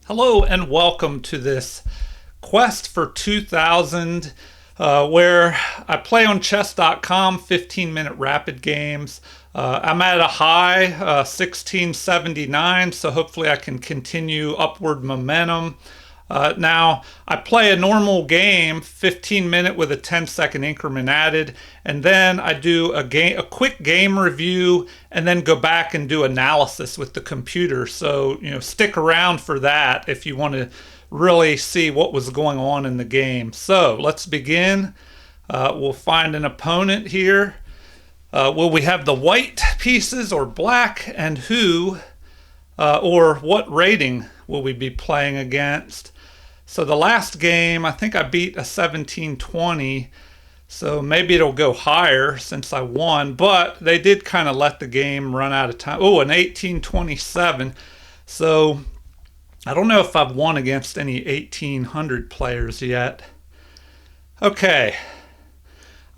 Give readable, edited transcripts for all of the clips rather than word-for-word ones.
Hello and welcome to this quest for 2000 where I play on chess.com 15-minute rapid games. I'm at a high 1679, so hopefully I can continue upward momentum. Now, I play a normal game, 15-minute with a 10-second increment added, and then I do a quick game review, and then go back and do analysis with the computer. So, stick around for that if you want to really see what was going on in the game. So, let's begin. We'll find an opponent here. Will we have the white pieces or black, and who or what rating will we be playing against? So the last game, I think I beat a 1720, so maybe it'll go higher since I won, but they did kind of let the game run out of time. Oh, an 1827. So I don't know if I've won against any 1800 players yet. Okay,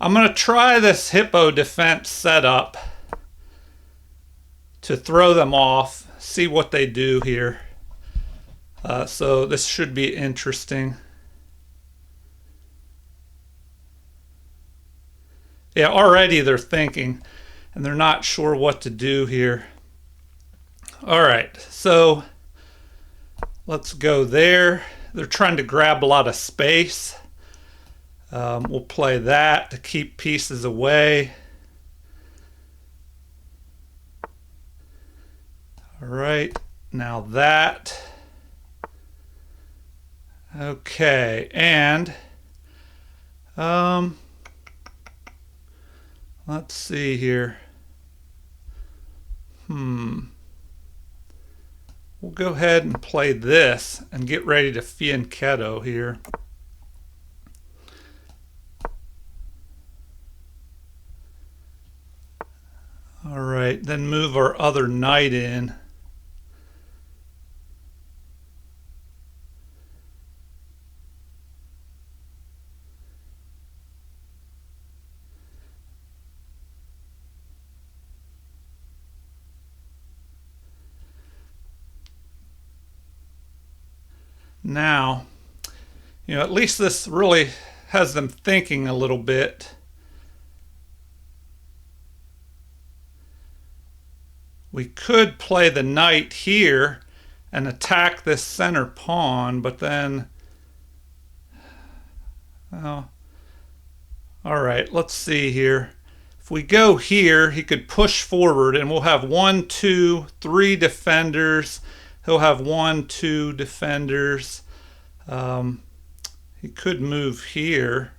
I'm going to try this hippo defense setup to throw them off, see what they do here. So this should be interesting. Yeah, already they're thinking, and they're not sure what to do here. All right, so let's go there. They're trying to grab a lot of space. We'll play that to keep pieces away. All right, now that. Okay, and let's see here. We'll go ahead and play this and get ready to fianchetto here. All right, then move our other knight in. Now, at least this really has them thinking a little bit. We could play the knight here and attack this center pawn, but then, oh, all right, let's see here. If we go here, he could push forward, and we'll have 1, 2, 3 defenders. He'll have 1, 2 defenders. He could move here.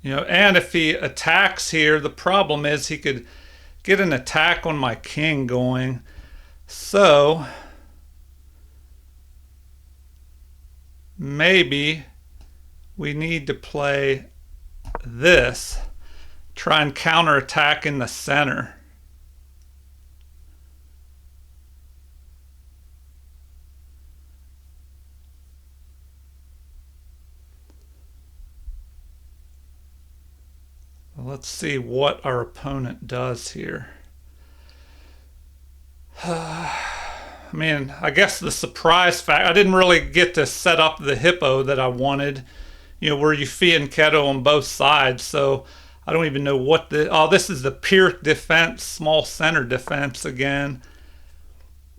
And if he attacks here, the problem is he could get an attack on my king going. So maybe we need to play this, try and counterattack in the center. Let's see what our opponent does here. I mean, I guess the surprise fact, I didn't really get to set up the hippo that I wanted, where you fianchetto on both sides. So I don't even know what this is the Pirc defense, small center defense again.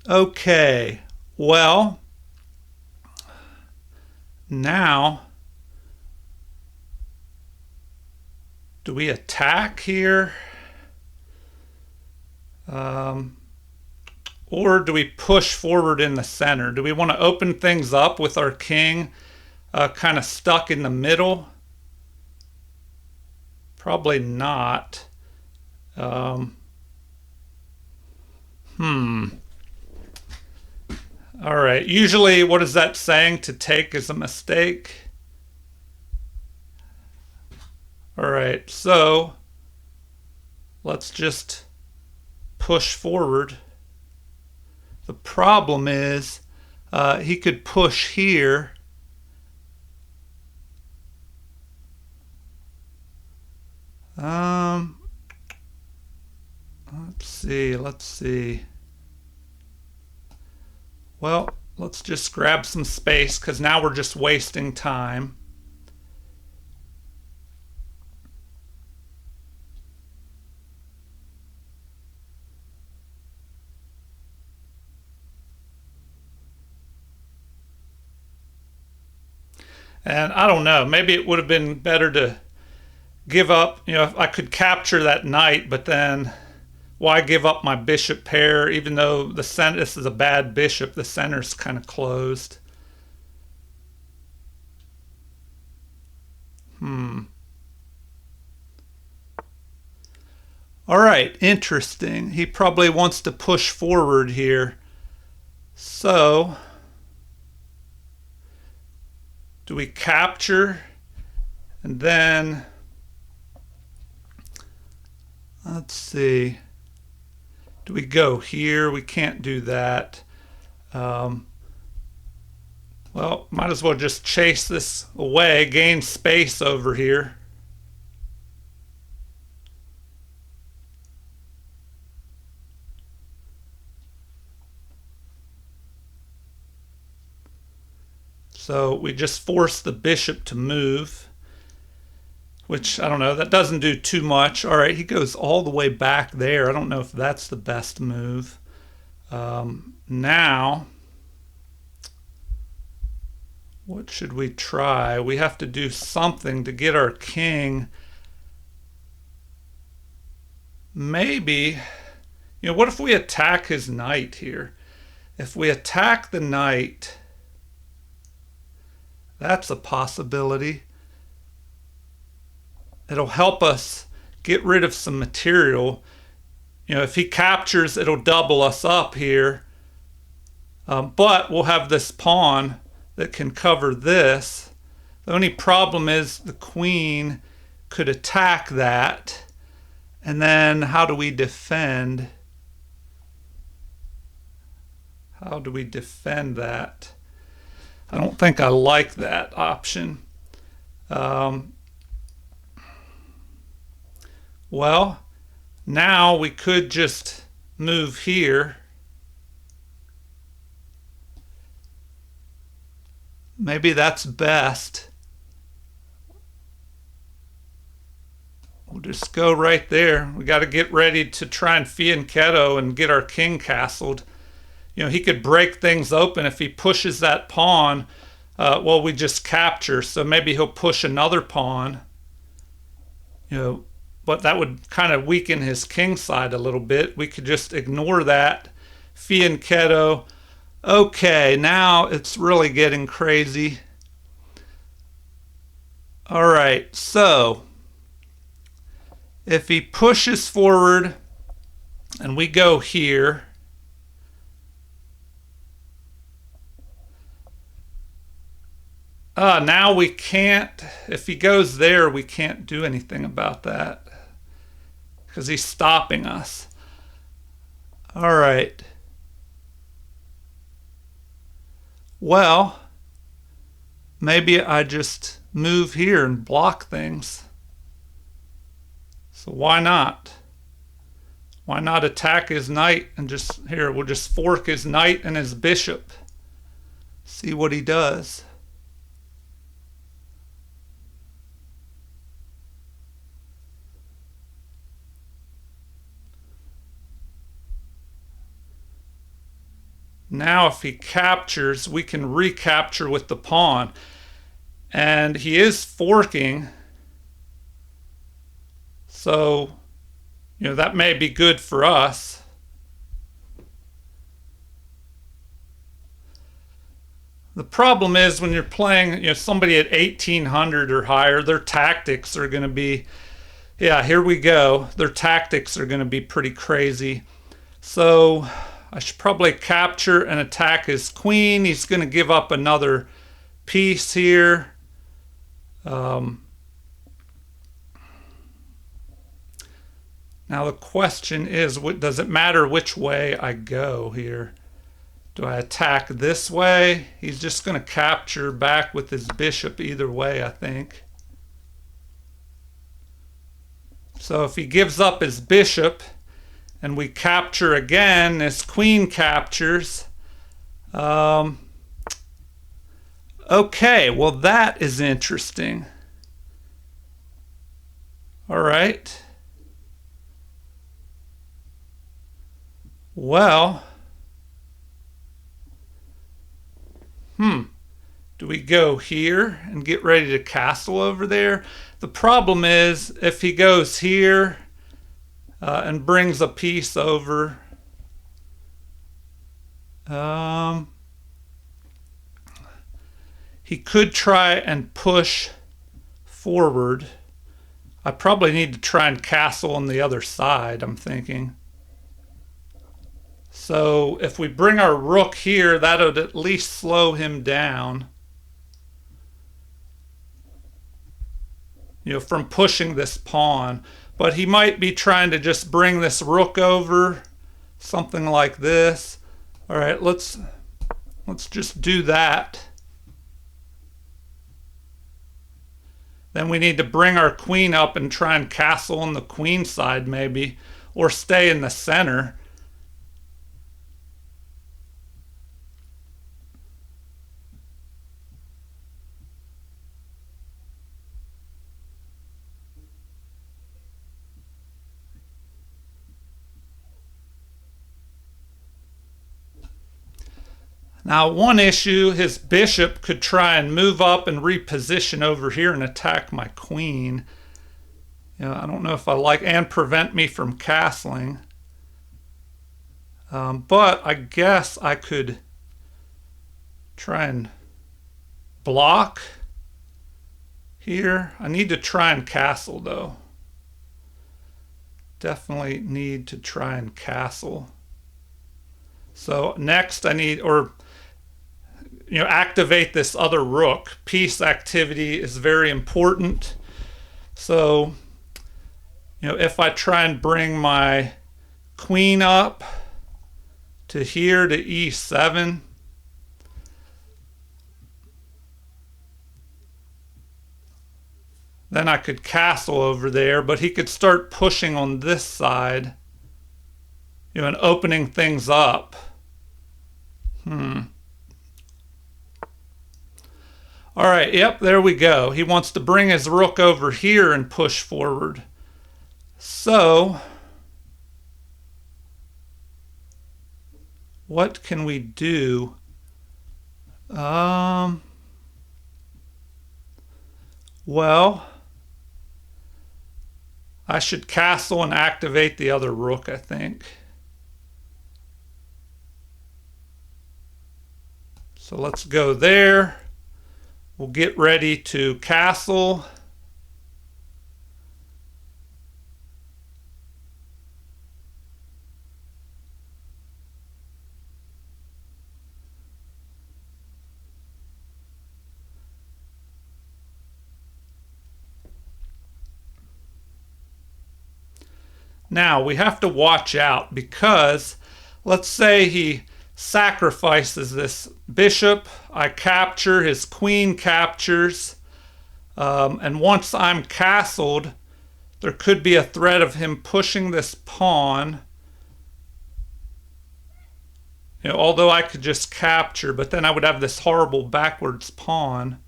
Okay, well, now, do we attack here? Or do we push forward in the center? Do we want to open things up with our king kind of stuck in the middle? Probably not. All right. Usually, what is that saying? To take is a mistake. All right. So let's just push forward. The problem is he could push here. Let's see. Well, let's just grab some space because now we're just wasting time. And I don't know, maybe it would have been better to give up, if I could capture that knight, but then why give up my bishop pair, even though the center, this is a bad bishop, the center's kind of closed. All right, interesting. He probably wants to push forward here. So, do we capture? And then, let's see. Do we go here? We can't do that. Well, might as well just chase this away, gain space over here. So we just force the bishop to move, which, I don't know, that doesn't do too much. All right, he goes all the way back there. I don't know if that's the best move. Now, what should we try? We have to do something to get our king. Maybe, what if we attack his knight here? If we attack the knight, that's a possibility. It'll help us get rid of some material. If he captures, it'll double us up here. But we'll have this pawn that can cover this. The only problem is the queen could attack that. And then how do we defend? How do we defend that? I don't think I like that option. Well, now we could just move here. Maybe that's best. We'll just go right there. We got to get ready to try and fianchetto and get our king castled. He could break things open if he pushes that pawn. Well, we just capture, so maybe he'll push another pawn. But that would kind of weaken his king side a little bit. We could just ignore that. Fianchetto. Okay, now it's really getting crazy. All right, so if he pushes forward and we go here, now we can't, if he goes there, we can't do anything about that because he's stopping us. All right. Well, maybe I just move here and block things. So why not? Why not attack his knight and just, here, we'll just fork his knight and his bishop. See what he does. Now if he captures, we can recapture with the pawn. And he is forking. So, that may be good for us. The problem is when you're playing, somebody at 1800 or higher, their tactics are going to be, yeah, here we go. Their tactics are going to be pretty crazy. So I should probably capture and attack his queen. He's going to give up another piece here. Now the question is, does it matter which way I go here? Do I attack this way? He's just going to capture back with his bishop either way, I think. So if he gives up his bishop and we capture again, his queen captures, Um, okay, well, that is interesting. All right. Well, do we go here and get ready to castle over there? The problem is if he goes here and brings a piece over, um, he could try and push forward. I probably need to try and castle on the other side, I'm thinking. So if we bring our rook here, that would at least slow him down, from pushing this pawn. But he might be trying to just bring this rook over, something like this. All right, let's just do that. Then we need to bring our queen up and try and castle on the queen side maybe, or stay in the center. Now, one issue, his bishop could try and move up and reposition over here and attack my queen. I don't know if I like, and prevent me from castling. But I guess I could try and block here. I need to try and castle though. Definitely need to try and castle. So next I need, activate this other rook. Piece activity is very important. So, if I try and bring my queen up to here to e7, then I could castle over there, but he could start pushing on this side, and opening things up. All right, yep, there we go. He wants to bring his rook over here and push forward. So, what can we do? Well, I should castle and activate the other rook, I think. So let's go there. We'll get ready to castle. Now we have to watch out because let's say he sacrifices this bishop, I capture, his queen captures, and once I'm castled, there could be a threat of him pushing this pawn. Although I could just capture, but then I would have this horrible backwards pawn.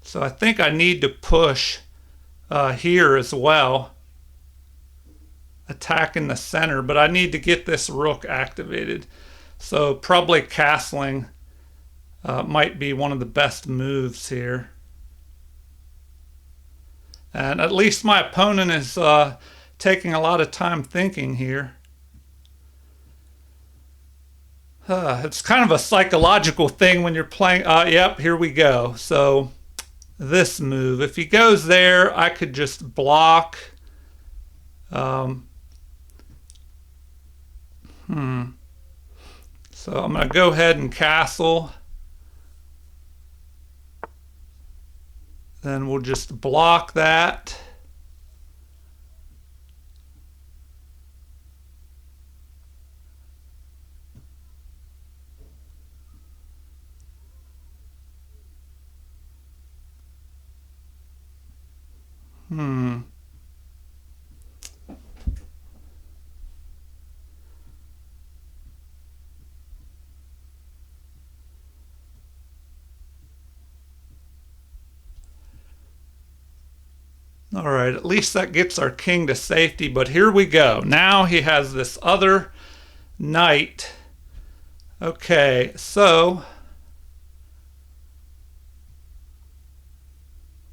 So I think I need to push here as well, attack in the center, but I need to get this rook activated. So probably castling might be one of the best moves here. And at least my opponent is taking a lot of time thinking here. It's kind of a psychological thing when you're playing. Yep, here we go. So this move, if he goes there, I could just block. So I'm going to go ahead and castle. Then we'll just block that. All right, at least that gets our king to safety, but here we go. Now he has this other knight. Okay, so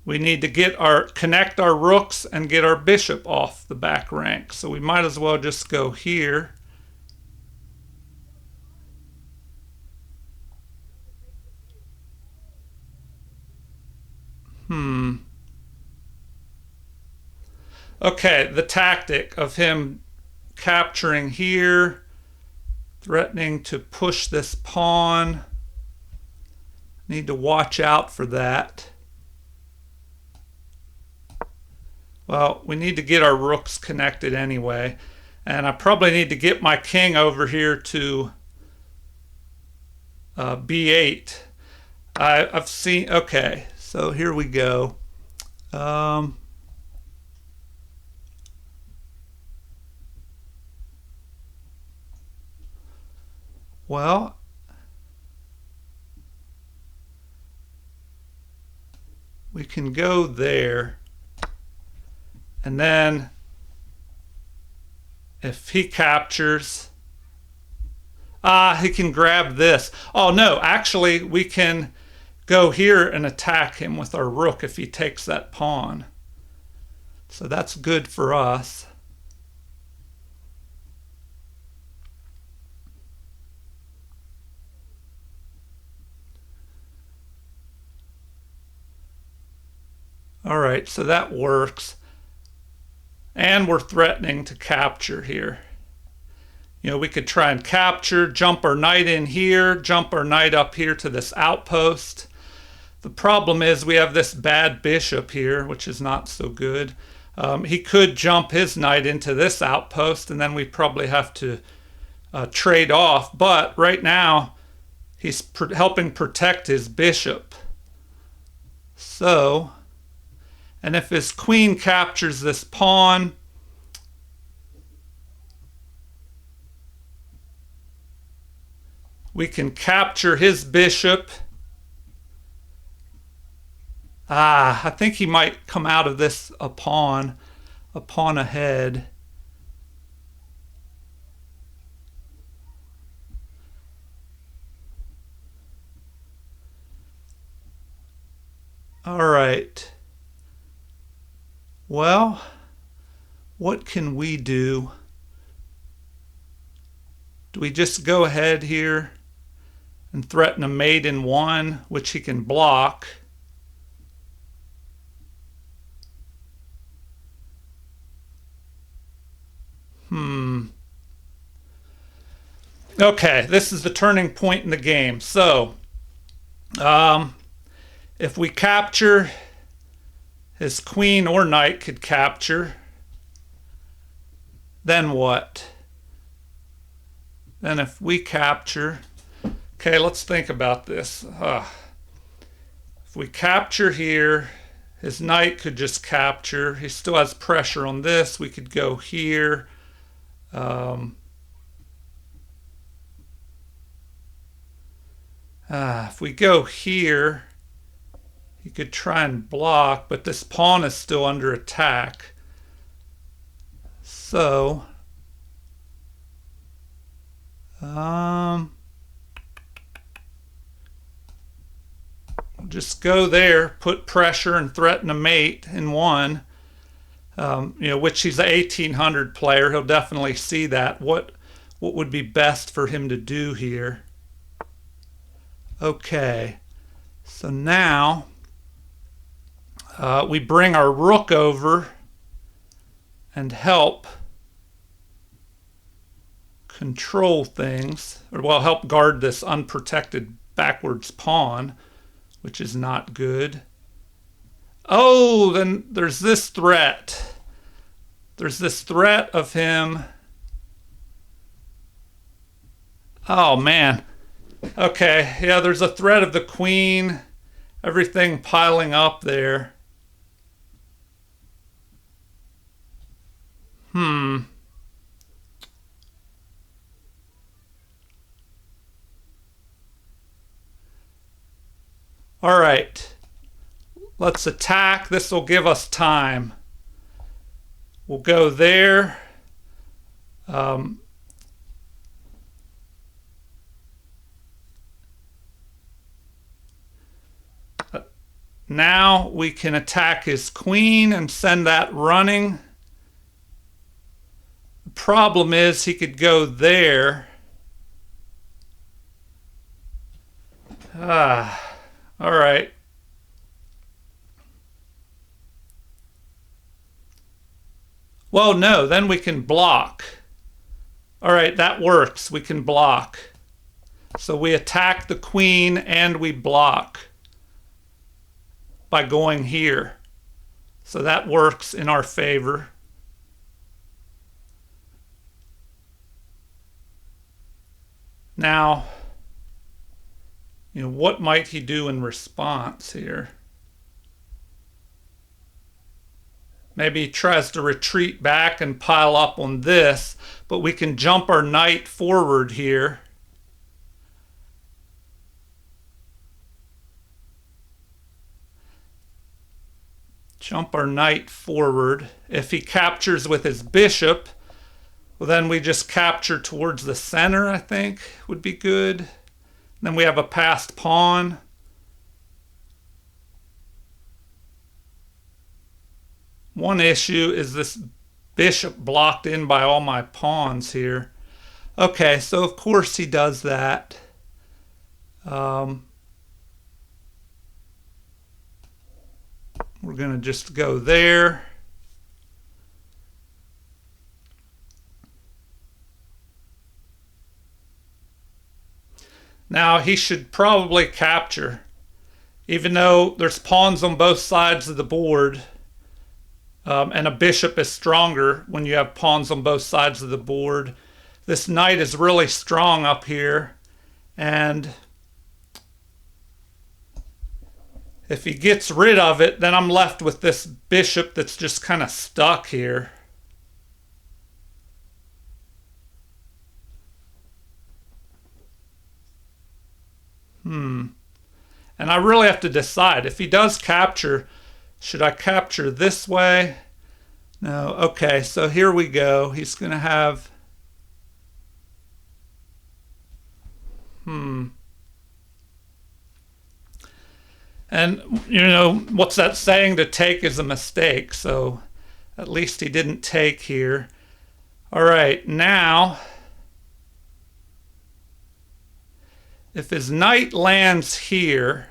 we need to connect our rooks and get our bishop off the back rank. So we might as well just go here. Okay, the tactic of him capturing here, threatening to push this pawn. Need to watch out for that. Well, we need to get our rooks connected anyway. And I probably need to get my king over here to b8. I've seen, okay, so here we go. Well, we can go there. And then if he captures, he can grab this. Oh no, actually we can go here and attack him with our rook if he takes that pawn. So that's good for us. All right, so that works. And we're threatening to capture here. You know, we could try and capture, jump our knight in here, jump our knight up here to this outpost. The problem is we have this bad bishop here, which is not so good. He could jump his knight into this outpost, and then we probably have to trade off. But right now, he's helping protect his bishop. So, and if his queen captures this pawn, we can capture his bishop. I think he might come out of this a pawn ahead. All right. Well, what can we do? Do we just go ahead here and threaten a mate in one, which he can block? Okay, this is the turning point in the game. So, if we capture, his queen or knight could capture. Then what? Then if we capture, okay, let's think about this. If we capture here, his knight could just capture. He still has pressure on this. We could go here. If we go here, he could try and block, but this pawn is still under attack. So, just go there, put pressure and threaten a mate in one. You know, which he's an 1800 player. He'll definitely see that. What would be best for him to do here? Okay, so now we bring our rook over and help control things, or well, help guard this unprotected backwards pawn, which is not good. Oh, then there's this threat. There's this threat of him. Oh, man. Okay, yeah, there's a threat of the queen. Everything piling up there. All right. Let's attack. This will give us time. We'll go there. Now we can attack his queen and send that running. The problem is he could go there. All right. Well, no, then we can block. All right, that works. We can block. So we attack the queen and we block by going here. So that works in our favor. Now, what might he do in response here? Maybe he tries to retreat back and pile up on this, but we can jump our knight forward here. Jump our knight forward. If he captures with his bishop, well, then we just capture towards the center, I think, would be good. Then we have a passed pawn. One issue is this bishop blocked in by all my pawns here. Okay, so of course he does that. We're going to just go there. Now he should probably capture, even though there's pawns on both sides of the board, and a bishop is stronger when you have pawns on both sides of the board. This knight is really strong up here, and if he gets rid of it, then I'm left with this bishop that's just kind of stuck here. And I really have to decide. If he does capture, should I capture this way? No. Okay, so here we go. He's going to have... And, what's that saying? To take is a mistake. So at least he didn't take here. All right, now... if his knight lands here,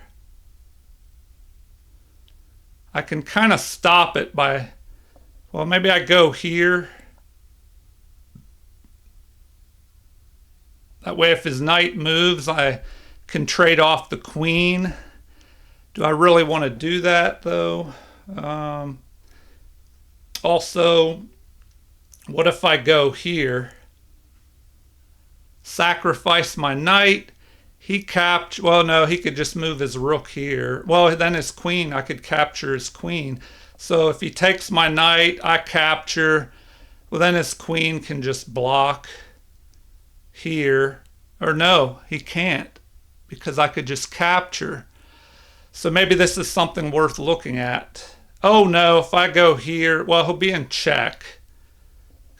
I can kind of stop it by, well, maybe I go here. That way if his knight moves, I can trade off the queen. Do I really want to do that, though? Also, what if I go here? Sacrifice my knight. He captured, well, no, he could just move his rook here. Well, then his queen, I could capture his queen. So if he takes my knight, I capture. Well, then his queen can just block here. Or no, he can't, because I could just capture. So maybe this is something worth looking at. Oh, no, if I go here, well, he'll be in check.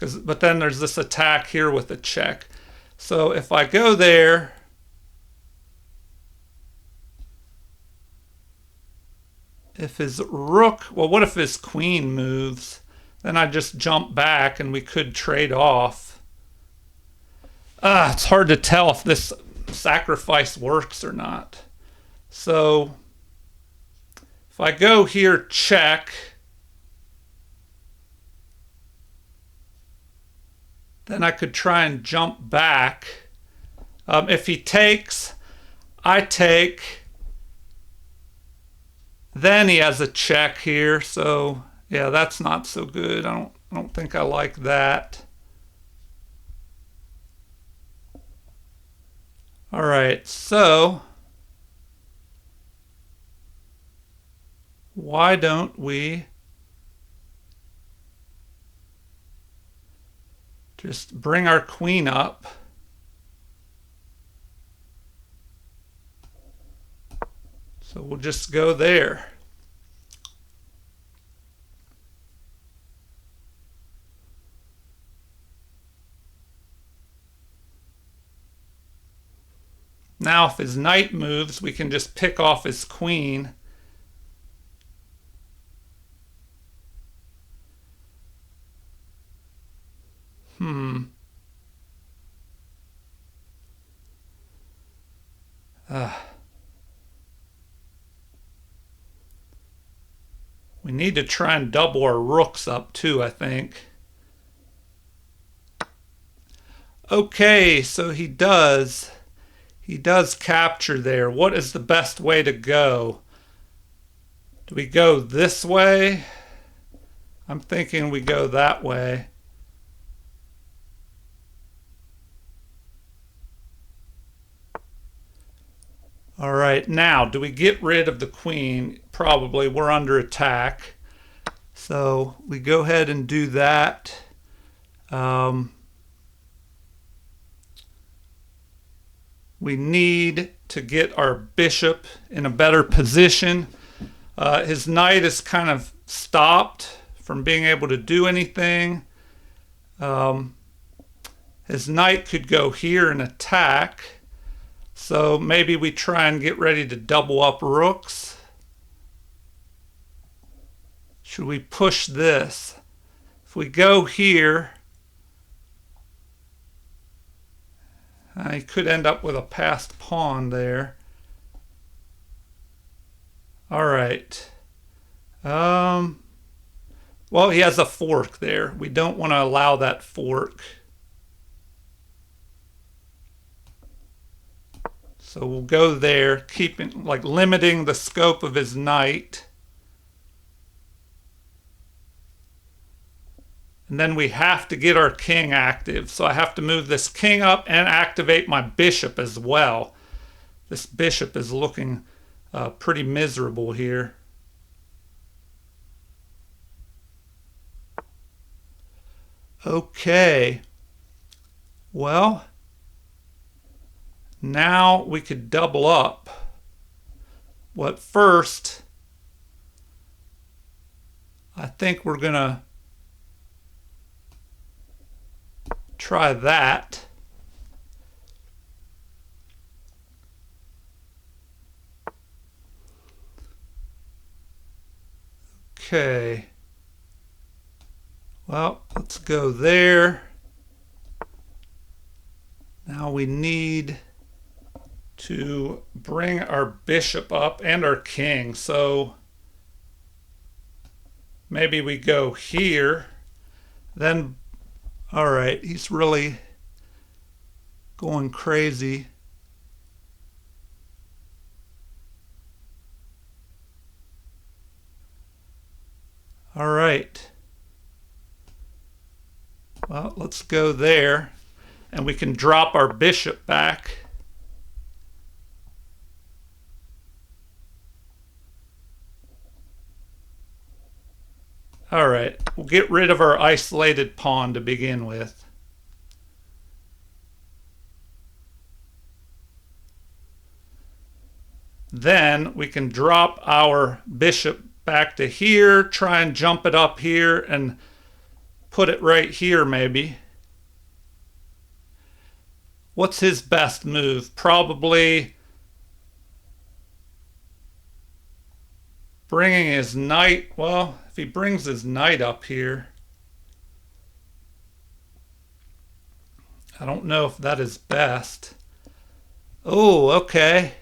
But then there's this attack here with a check. So if I go there... if his rook, well, what if his queen moves? Then I just jump back and we could trade off. It's hard to tell if this sacrifice works or not. So if I go here, check, then I could try and jump back. If he takes, I take. Then he has a check here, so yeah, that's not so good. I don't think I like that. All right, so why don't we just bring our queen up? So we'll just go there. Now if his knight moves, we can just pick off his queen. We need to try and double our rooks up too, I think. Okay, so he does capture there. What is the best way to go? Do we go this way? I'm thinking we go that way. All right, now, do we get rid of the queen? Probably. We're under attack. So we go ahead and do that. We need to get our bishop in a better position. His knight is kind of stopped from being able to do anything. His knight could go here and attack. So maybe we try and get ready to double up rooks. Should we push this? If we go here, I could end up with a passed pawn there. All right. Well, he has a fork there. We don't want to allow that fork. So we'll go there, keeping, like, limiting the scope of his knight. And then we have to get our king active. So I have to move this king up and activate my bishop as well. This bishop is looking pretty miserable here. Okay. Well, now we could double up. But first, I think we're going to try that. Okay. Well, let's go there. Now we need to bring our bishop up and our king. So maybe we go here. Then, all right, he's really going crazy. All right. Well, let's go there. And we can drop our bishop back. All right, we'll get rid of our isolated pawn to begin with. Then we can drop our bishop back to here, try and jump it up here and put it right here maybe. What's his best move? Probably bringing his knight. Well, if he brings his knight up here, I don't know if that is best. Oh, okay.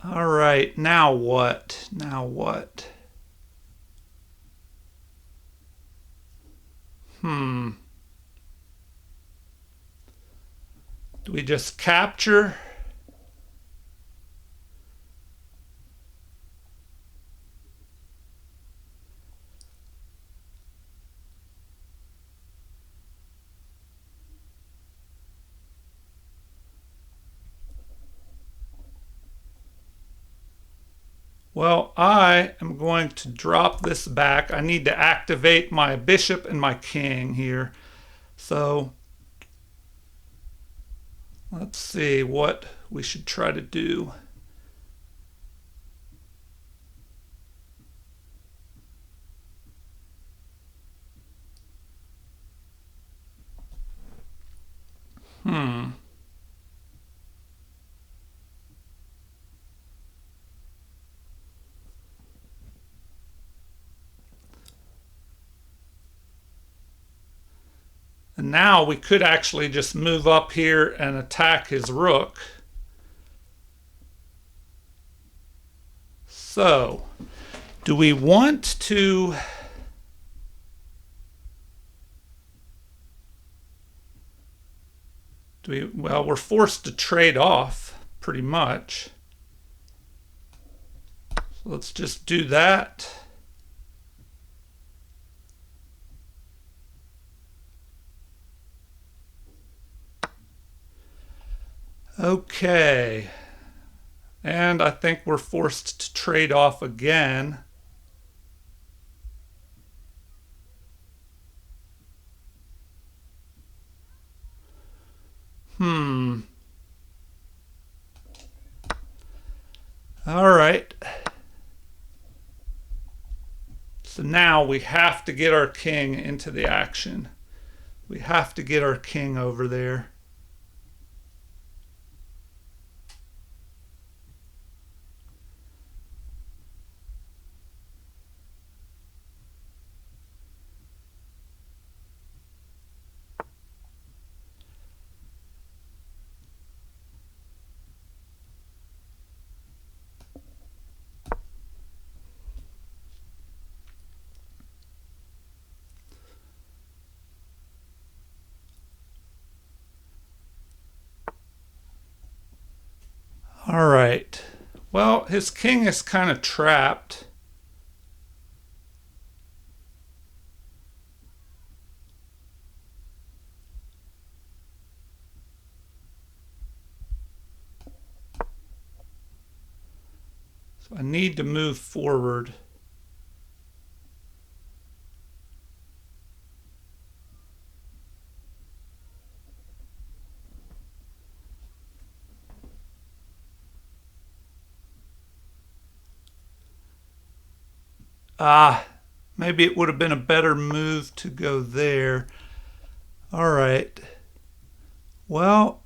All right, now what? Now what? Do we just capture? Well, I am going to drop this back. I need to activate my bishop and my king here. So let's see what we should try to do. Hmm. And now we could actually just move up here and attack his rook. So, do we want to... Well, we're forced to trade off pretty much. So let's just do that. Okay. And I think we're forced to trade off again. All right. So now we have to get our king into the action. We have to get our king over there. All right. Well, his king is kind of trapped. So I need to move forward. Maybe it would have been a better move to go there. All right. Well,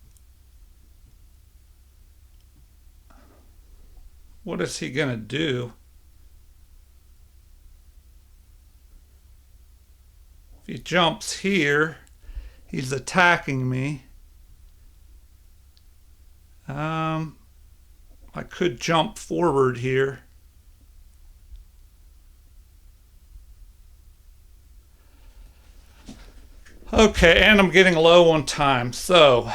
what is he going to do? If he jumps here, he's attacking me. I could jump forward here. Okay, and I'm getting low on time, so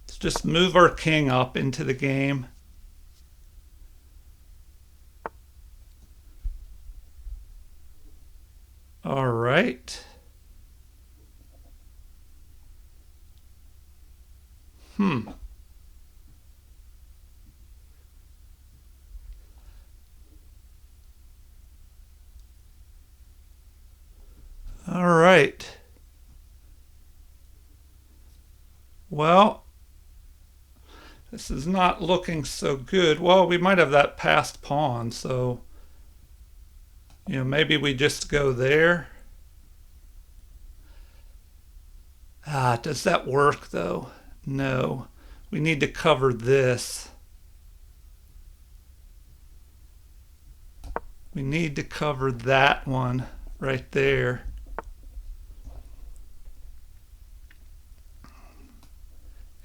let's just move our king up into the game. All right. All right. Well, this is not looking so good. Well, we might have that passed pawn, so maybe we just go there. Does that work though? No. We need to cover this. We need to cover that one right there.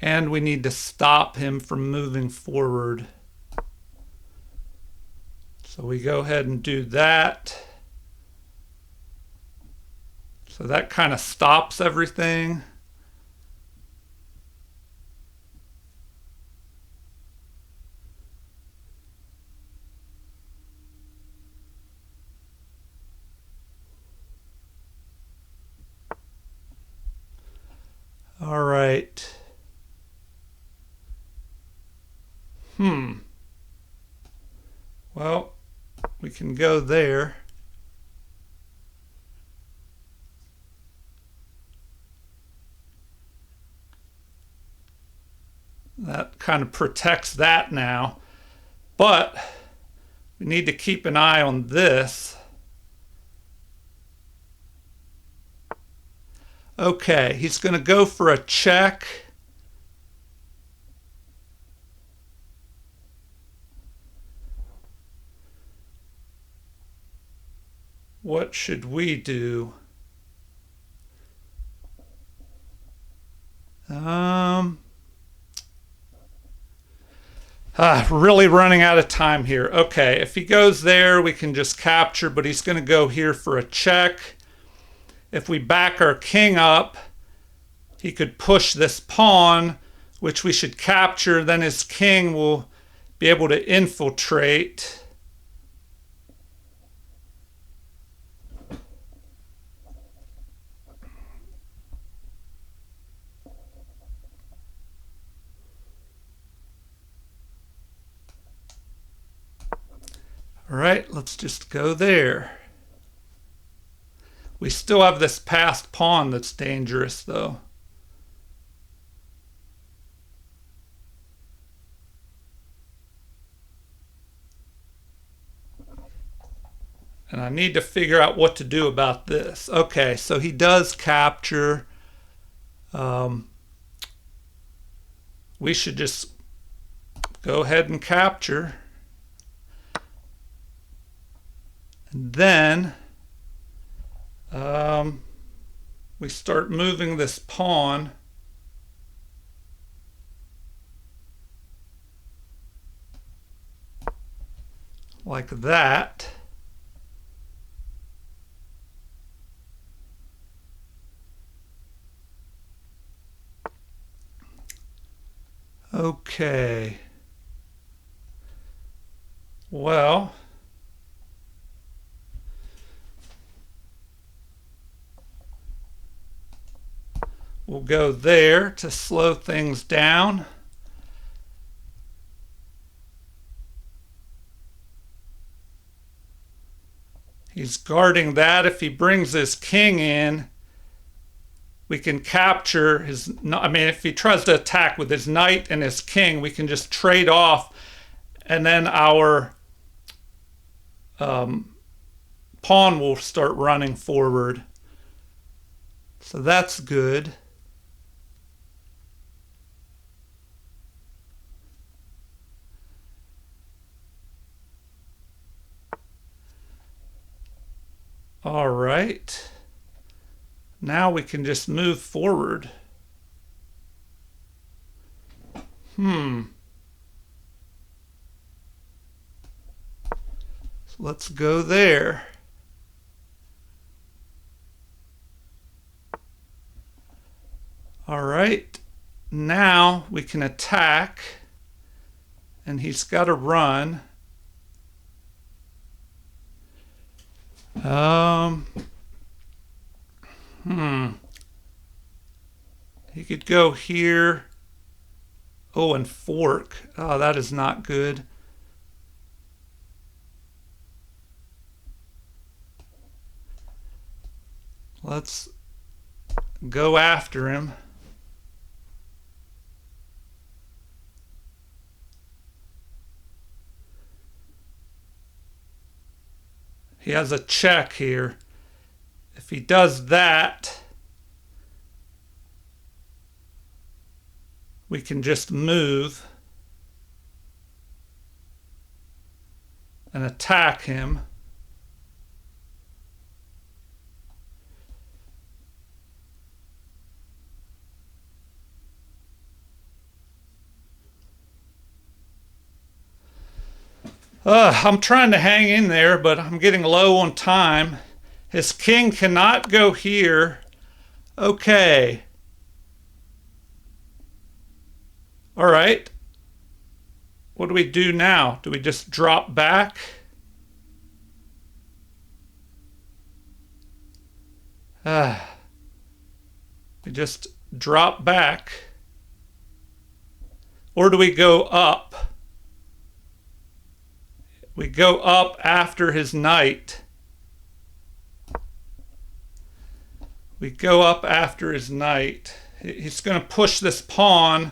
And we need to stop him from moving forward. So we go ahead and do that. So that kind of stops everything. All right. Well, we can go there. That kind of protects that now. But we need to keep an eye on this. Okay, he's going to go for a check. What should we do? Really running out of time here. Okay, if he goes there, we can just capture, but he's going to go here for a check. If we back our king up, he could push this pawn, which we should capture. Then his king will be able to infiltrate. All right, let's just go there. We still have this passed pawn that's dangerous, though. And I need to figure out what to do about this. Okay, so he does capture. We should just go ahead and capture. And then we start moving this pawn. Like that. Okay. Well, we'll go there to slow things down. He's guarding that. If he brings his king in, we can capture his, I mean, if he tries to attack with his knight and his king, we can just trade off, and then our pawn will start running forward. So that's good. All right. Now we can just move forward. So let's go there. All right. Now we can attack. And he's got to run. He could go here. Oh, and fork. Oh, that is not good. Let's go after him. He has a check here. If he does that, we can just move and attack him. I'm trying to hang in there, but I'm getting low on time. His king cannot go here. Okay. All right. What do we do now? Do we just drop back? We just drop back. Or do we go up? We go up after his knight. We go up after his knight. He's going to push this pawn.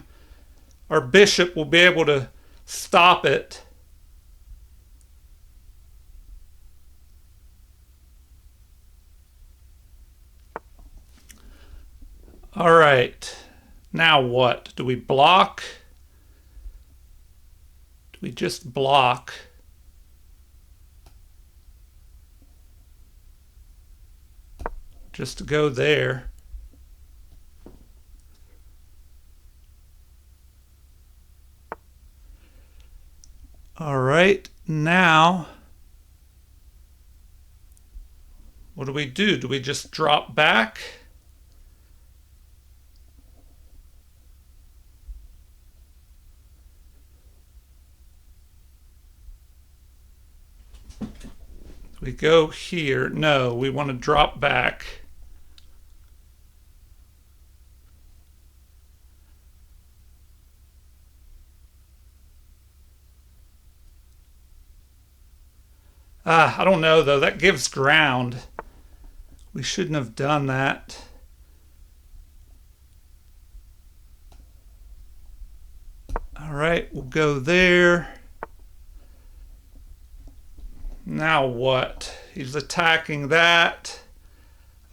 Our bishop will be able to stop it. All right. Now what? Do we block? Do we just block? Just to go there. All right. Now, what do we do? Do we just drop back? We go here. No, we want to drop back. I don't know though. That gives ground. We shouldn't have done that. All right, we'll go there. Now what? He's attacking that.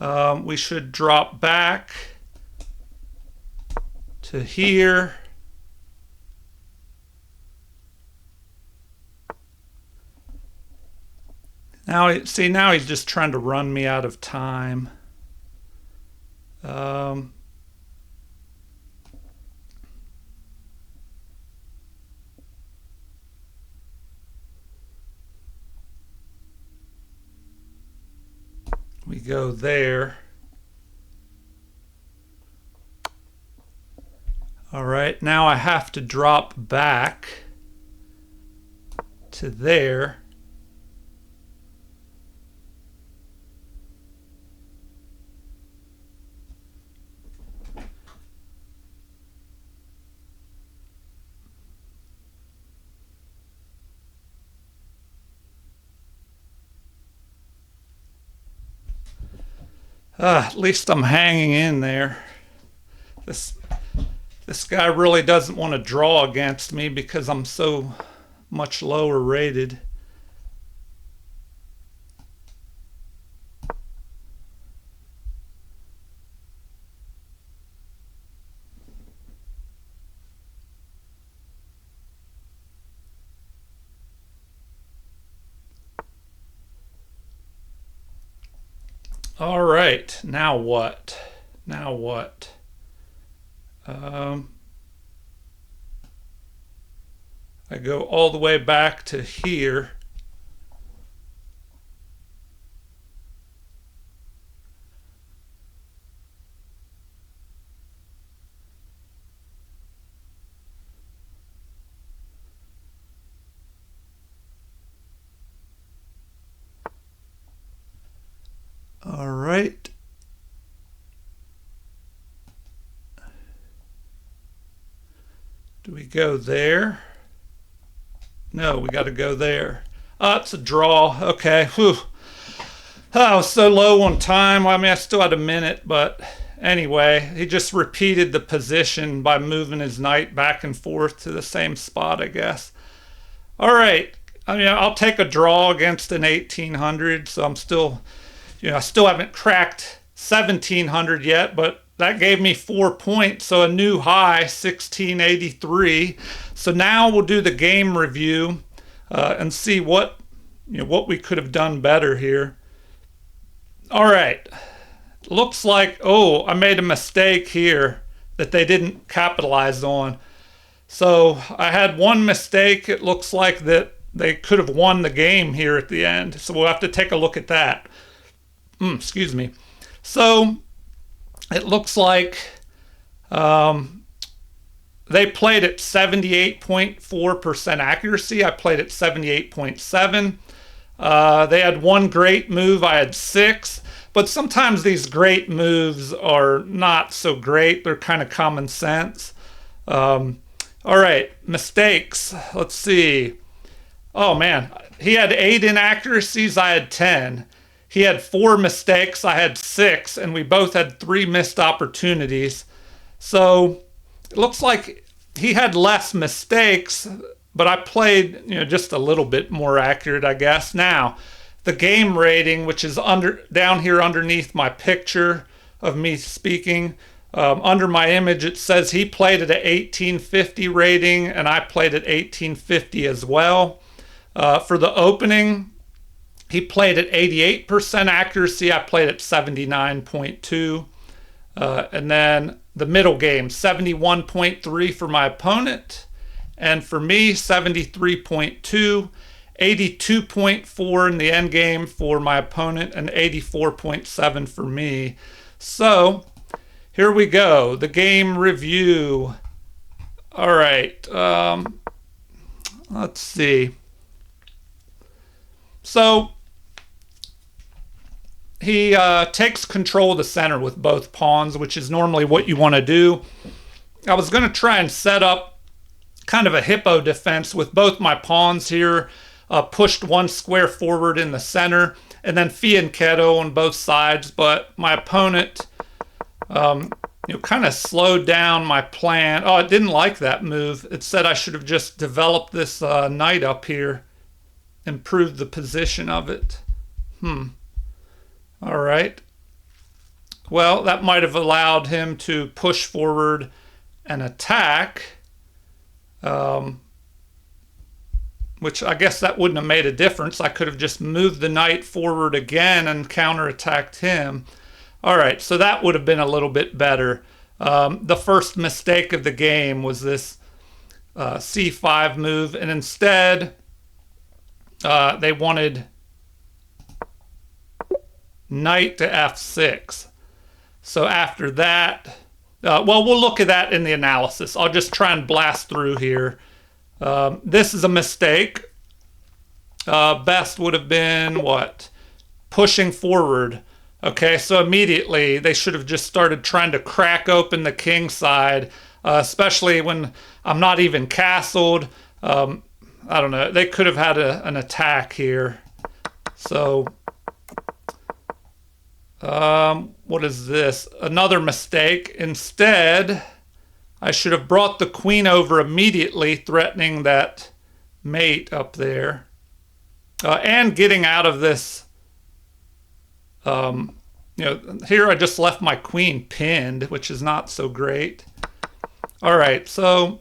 We should drop back to here. Now he's just trying to run me out of time. We go there. All right, now I have to drop back to there. At least I'm hanging in there. This guy really doesn't want to draw against me because I'm so much lower rated. All right, now what? Now what? I go all the way back to here. All right. Do we go there? No, we got to go there. It's a draw. Okay. Whew. I was so low on time. I mean, I still had a minute, but anyway, he just repeated the position by moving his knight back and forth to the same spot, I guess. All right. I mean, I'll take a draw against an 1800, so I'm still, I still haven't cracked 1700 yet, but that gave me 4 points, so a new high, 1683. So now we'll do the game review and see what we could have done better here. All right, looks like I made a mistake here that they didn't capitalize on. So I had one mistake. It looks like that they could have won the game here at the end. So we'll have to take a look at that. Excuse me. So it looks like they played at 78.4% accuracy. I played at 78.7. They had one great move. I had 6. But sometimes these great moves are not so great. They're kind of common sense. All right, mistakes. Let's see. Oh, man. He had 8 inaccuracies. I had 10. He had 4 mistakes. I had 6. And we both had 3 missed opportunities. So it looks like he had less mistakes, but I played, just a little bit more accurate, I guess. Now, the game rating, which is down here underneath my picture of me speaking, Under my image, it says he played at an 1850 rating, and I played at 1850 as well. For the opening, he played at 88% accuracy. I played at 79.2. And then the middle game, 71.3 for my opponent. And for me, 73.2. 82.4 in the end game for my opponent, and 84.7 for me. So here we go. The game review. All right. Let's see. So he takes control of the center with both pawns, which is normally what you want to do. I was going to try and set up kind of a hippo defense with both my pawns here. Pushed one square forward in the center, and then fianchetto on both sides. But my opponent, kind of slowed down my plan. Oh, it didn't like that move. It said I should have just developed this knight up here, improved the position of it. All right. Well, that might have allowed him to push forward and attack. Which I guess that wouldn't have made a difference. I could have just moved the knight forward again and counterattacked him. All right, so that would have been a little bit better. The first mistake of the game was this c5 move, and instead they wanted knight to f6. So after that, well, we'll look at that in the analysis. I'll just try and blast through here. This is a mistake. Best would have been what? Pushing forward. Okay, so immediately they should have just started trying to crack open the king side, especially when I'm not even castled. I don't know. They could have had an attack here. So, what is this? Another mistake. Instead, I should have brought the queen over immediately, threatening that mate up there. And getting out of this, here I just left my queen pinned, which is not so great. All right, so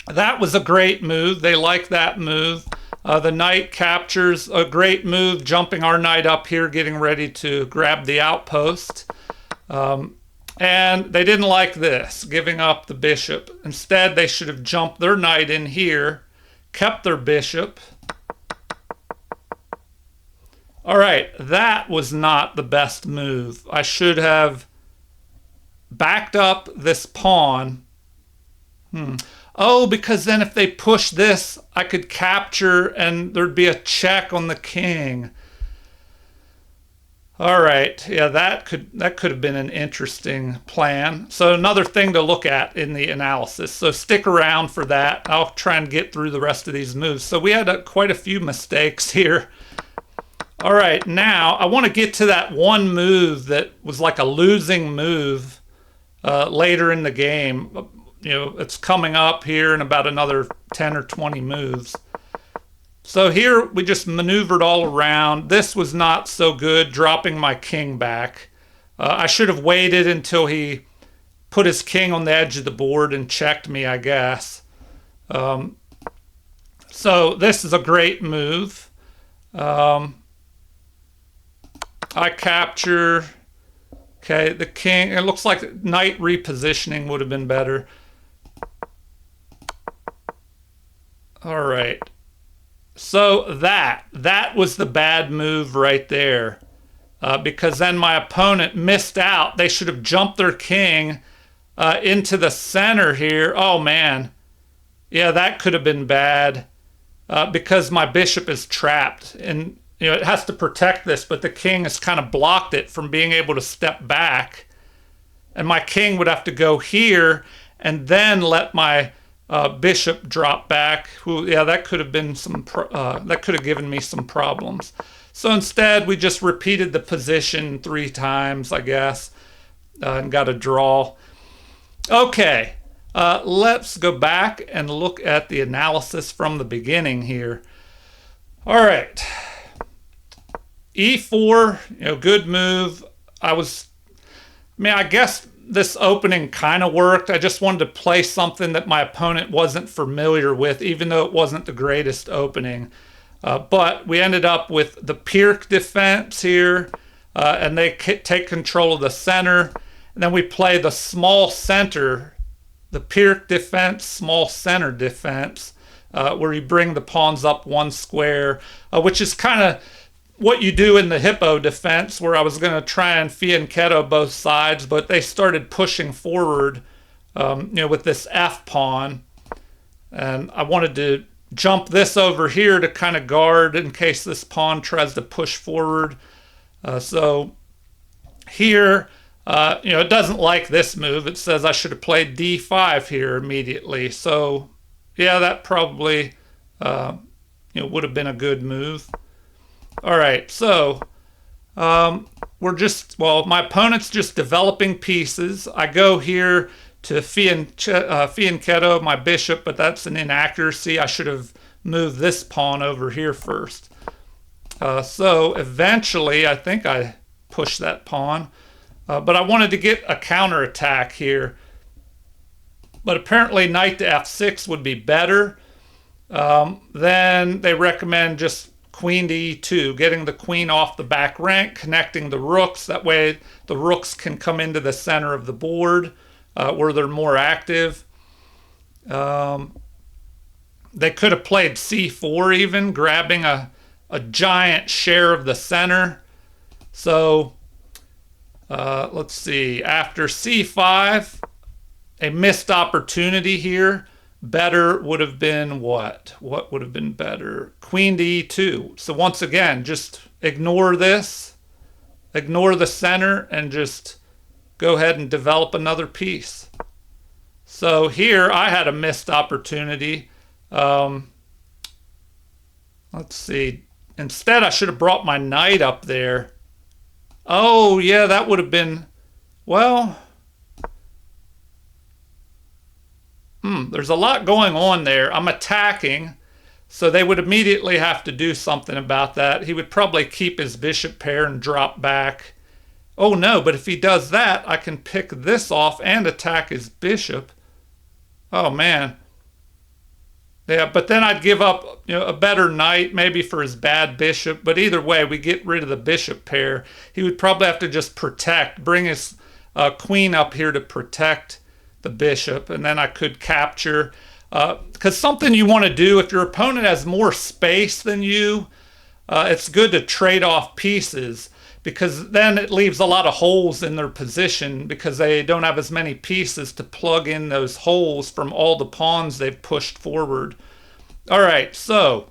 that was a great move. They like that move. The knight captures, a great move, jumping our knight up here, getting ready to grab the outpost. And they didn't like this, giving up the bishop. Instead, they should have jumped their knight in here, kept their bishop. All right, that was not the best move. I should have backed up this pawn. Oh, because then if they push this, I could capture and there'd be a check on the king. All right, yeah, that could have been an interesting plan. So another thing to look at in the analysis. So stick around for that. I'll try and get through the rest of these moves. So we had quite a few mistakes here. All right, now I want to get to that one move that was like a losing move later in the game. It's coming up here in about another 10 or 20 moves. So here we just maneuvered all around. This was not so good, dropping my king back. I should have waited until he put his king on the edge of the board and checked me, I guess. So this is a great move. I capture. Okay, the king. It looks like knight repositioning would have been better. All right. So that was the bad move right there, because then my opponent missed out. They should have jumped their king into the center here. Oh man, yeah, that could have been bad because my bishop is trapped, and it has to protect this, but the king has kind of blocked it from being able to step back, and my king would have to go here and then let my bishop drop back. Yeah, that could have been that could have given me some problems. So instead, we just repeated the position 3 times, I guess, and got a draw. Okay, let's go back and look at the analysis from the beginning here. All right, e4, good move. I guess this opening kind of worked. I just wanted to play something that my opponent wasn't familiar with, even though it wasn't the greatest opening. But we ended up with the Pirc defense here, and they take control of the center. And then we play the small center, the Pirc defense, small center defense, where you bring the pawns up one square, which is kind of what you do in the hippo defense, where I was going to try and fianchetto both sides, but they started pushing forward, with this F pawn. And I wanted to jump this over here to kind of guard in case this pawn tries to push forward. So here, it doesn't like this move. It says I should have played d5 here immediately. So yeah, that probably would have been a good move. All right, so my opponent's just developing pieces. I go here to fianchetto my bishop, but that's an inaccuracy. I should have moved this pawn over here first. So eventually, I think I pushed that pawn, but I wanted to get a counterattack here. But apparently knight to f6 would be better. Then they recommend just queen to e2, getting the queen off the back rank, connecting the rooks. That way the rooks can come into the center of the board where they're more active. They could have played c4 even, grabbing a giant share of the center. So let's see. After c5, a missed opportunity here. Better would have been what? What would have been better? Queen to e2. So once again, just ignore this, ignore the center, and just go ahead and develop another piece. So here I had a missed opportunity. Let's see. Instead, I should have brought my knight up there. Oh, yeah, that would have been, well, there's a lot going on there. I'm attacking, so they would immediately have to do something about that. He would probably keep his bishop pair and drop back. Oh no, but if he does that, I can pick this off and attack his bishop. Oh man. Yeah, but then I'd give up a better knight, maybe for his bad bishop. But either way, we get rid of the bishop pair. He would probably have to just protect, bring his queen up here to protect the bishop, and then I could capture. Because something you want to do, if your opponent has more space than you, it's good to trade off pieces, because then it leaves a lot of holes in their position because they don't have as many pieces to plug in those holes from all the pawns they've pushed forward. All right, so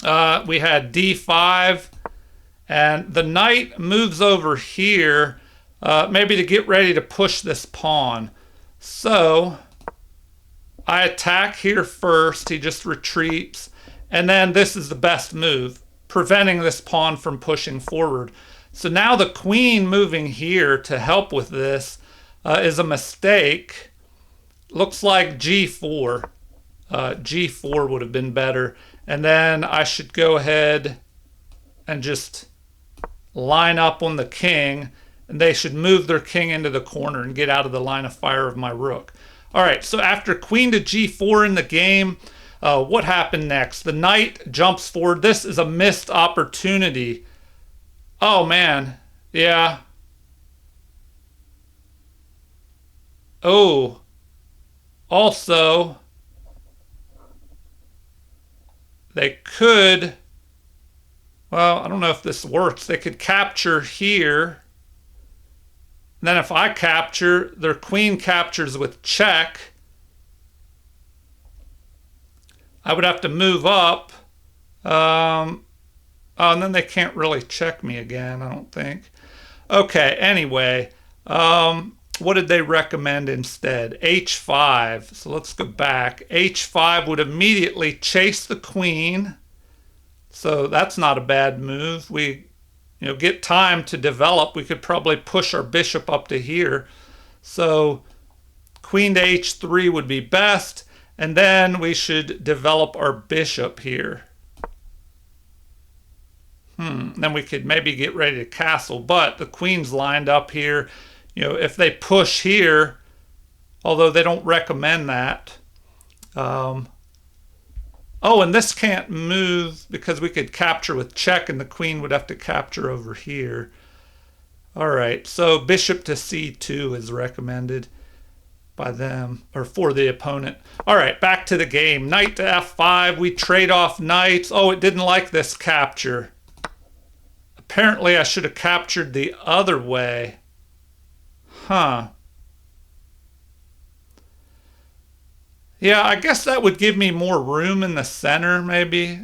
we had d5, and the knight moves over here, maybe to get ready to push this pawn. So I attack here first. He just retreats. And then this is the best move, preventing this pawn from pushing forward. So now the queen moving here to help with this is a mistake. Looks like g4. G4 would have been better. And then I should go ahead and just line up on the king. And they should move their king into the corner and get out of the line of fire of my rook. All right, so after queen to g4 in the game, what happened next? The knight jumps forward. This is a missed opportunity. Oh, man. Yeah. Oh. Also, they could, well, I don't know if this works. They could capture here. And then if I capture, their queen captures with check. I would have to move up. And then they can't really check me again, I don't think. Okay, anyway, what did they recommend instead? h5. So let's go back. h5 would immediately chase the queen. So that's not a bad move. We get time to develop. We could probably push our bishop up to here. So queen to h3 would be best. And then we should develop our bishop here. Then we could maybe get ready to castle. But the queen's lined up here. if they push here, although they don't recommend that. Oh, and this can't move because we could capture with check and the queen would have to capture over here. All right, so bishop to c2 is recommended by them, or for the opponent. All right, back to the game. Knight to f5, we trade off knights. Oh, it didn't like this capture. Apparently I should have captured the other way. Huh. Yeah, I guess that would give me more room in the center, maybe,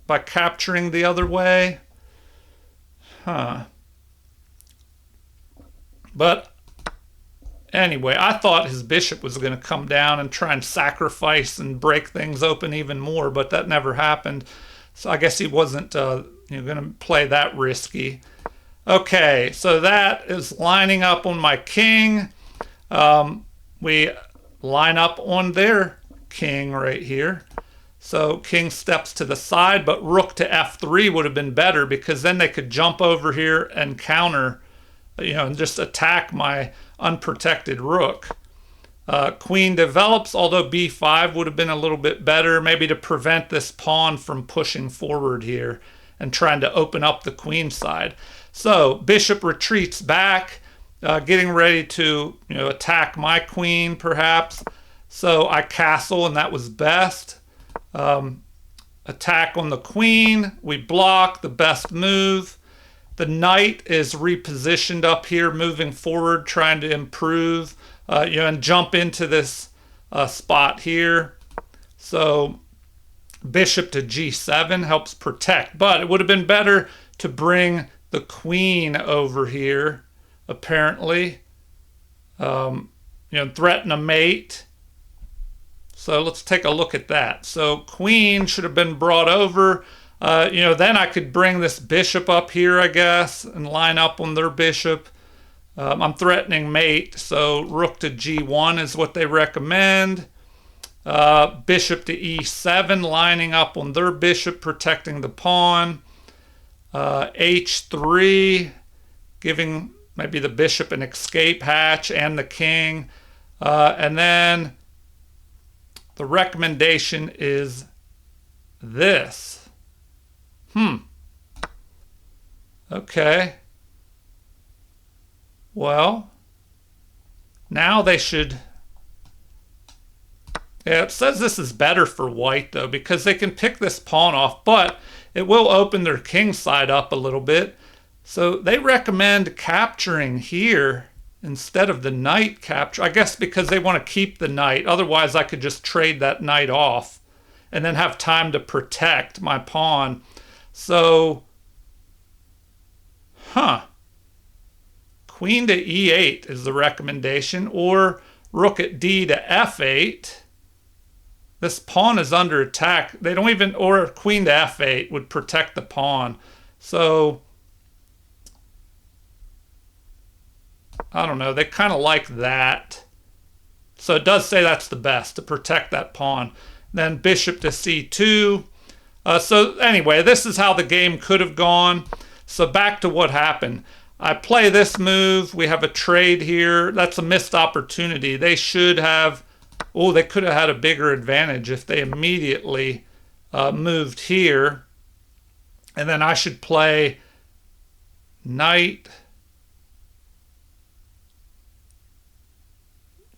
by capturing the other way. Huh. But anyway, I thought his bishop was going to come down and try and sacrifice and break things open even more, but that never happened. So I guess he wasn't going to play that risky. Okay, so that is lining up on my king. We line up on their king right here. So king steps to the side, but rook to f3 would have been better because then they could jump over here and counter, and just attack my unprotected rook. Queen develops, although b5 would have been a little bit better, maybe to prevent this pawn from pushing forward here and trying to open up the queen side. So bishop retreats back, getting ready to attack my queen perhaps. So I castle, and that was best. Attack on the queen, we block, the best move. The knight is repositioned up here, moving forward, trying to improve, and jump into this spot here. So bishop to g7 helps protect, but it would have been better to bring the queen over here, apparently. Threaten a mate. So let's take a look at that. So queen should have been brought over. Then I could bring this bishop up here, I guess, and line up on their bishop. I'm threatening mate, so rook to g1 is what they recommend. Bishop to e7, lining up on their bishop, protecting the pawn. h3, giving maybe the bishop an escape hatch and the king. And then the recommendation is this. Okay. Well, now they should... Yeah, it says this is better for white, though, because they can pick this pawn off, but it will open their king side up a little bit. So they recommend capturing here instead of the knight capture. I guess because they want to keep the knight. Otherwise, I could just trade that knight off and then have time to protect my pawn. So, queen to e8 is the recommendation, or rook at d to f8. This pawn is under attack. They don't even, or queen to f8 would protect the pawn. So, I don't know. They kind of like that. So it does say that's the best, to protect that pawn. Then bishop to c2. So anyway, this is how the game could have gone. So back to what happened. I play this move. We have a trade here. That's a missed opportunity. They should have... Oh, they could have had a bigger advantage if they immediately moved here. And then I should play knight.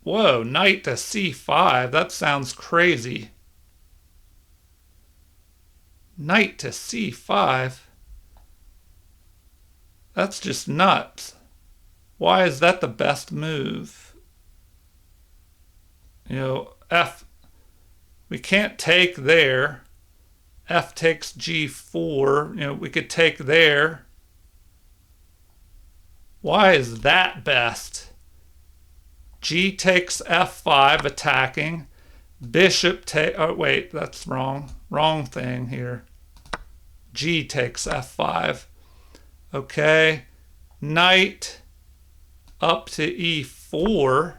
Whoa, knight to c5. That sounds crazy. Knight to c5. That's just nuts. Why is that the best move? F, we can't take there. F takes g4. We could take there. Why is that best? G takes f5, attacking. Bishop take... Oh, wait, that's wrong. Wrong thing here. G takes f5. Okay. Knight up to e4.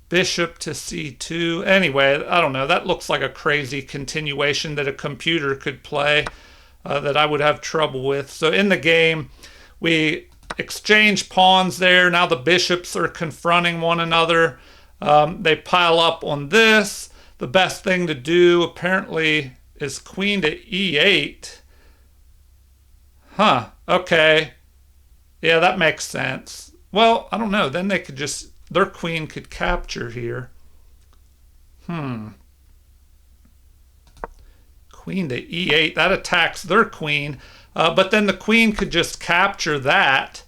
Bishop to c2. Anyway, I don't know. That looks like a crazy continuation that a computer could play that I would have trouble with. So in the game, We exchange pawns there. Now the bishops are confronting one another. They pile up on this. The best thing to do apparently is queen to e8. Huh, okay. Yeah, that makes sense. Well, I don't know. Then they could just, their queen could capture here. Queen to e8, that attacks their queen. But then the queen could just capture that.